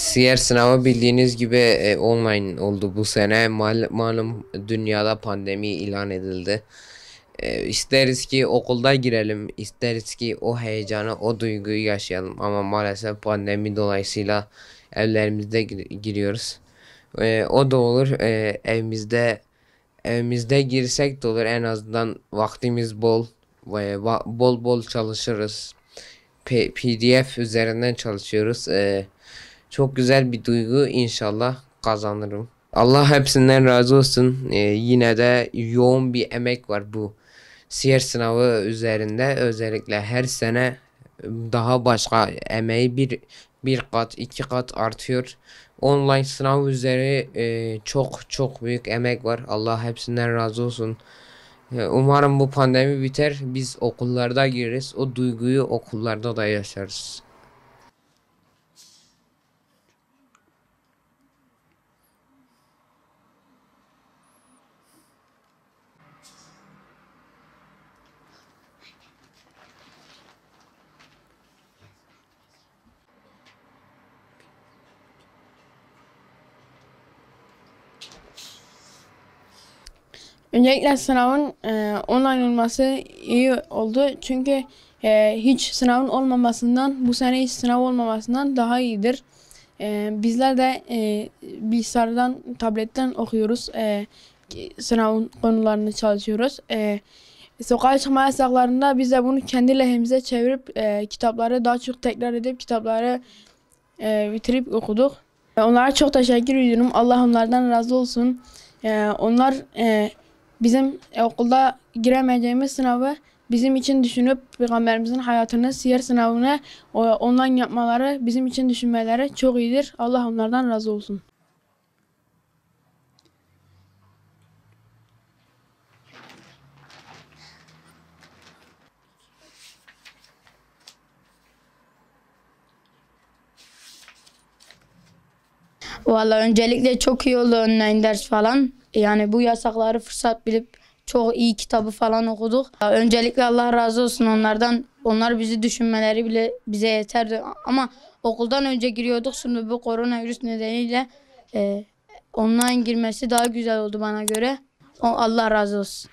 Siyer sınavı bildiğiniz gibi online oldu bu sene. Malum dünyada pandemi ilan edildi. İsteriz ki okulda girelim, isteriz ki o heyecanı, o duyguyu yaşayalım. Ama maalesef pandemi dolayısıyla evlerimizde giriyoruz. O da olur. Evimizde girsek de olur. En azından vaktimiz bol ve bol bol çalışırız. PDF üzerinden çalışıyoruz. Çok güzel bir duygu, inşallah kazanırım. Allah hepsinden razı olsun. Yine de yoğun bir emek var bu siyer sınavı üzerinde. Özellikle her sene daha başka emeği bir kat iki kat artıyor. Online sınav üzeri çok çok büyük emek var. Allah hepsinden razı olsun. Umarım bu pandemi biter. Biz okullarda gireriz. O duyguyu okullarda da yaşarız. Öncelikle sınavın online olması iyi oldu. Çünkü hiç sınavın olmamasından, bu sene hiç sınav olmamasından daha iyidir. Bizler de bilgisayardan, tabletten okuyoruz. Sınavın konularını çalışıyoruz. Sokağa çıkma yasaklarında biz de bunu kendi lehimize çevirip kitapları daha çok tekrar edip kitapları bitirip okuduk. Onlara çok teşekkür ediyorum. Allah onlardan razı olsun. Onlar bizim okulda giremeyeceğimiz sınavı bizim için düşünüp Peygamberimizin hayatını, siyer sınavını online yapmaları, bizim için düşünmeleri çok iyidir. Allah onlardan razı olsun. Valla öncelikle çok iyi oldu online ders falan. Yani bu yasakları fırsat bilip çok iyi kitabı falan okuduk. Öncelikle Allah razı olsun onlardan. Onlar bizi düşünmeleri bile bize yeterdi. Ama okuldan önce giriyorduk. Şimdi bu koronavirüs nedeniyle online girmesi daha güzel oldu bana göre. Allah razı olsun.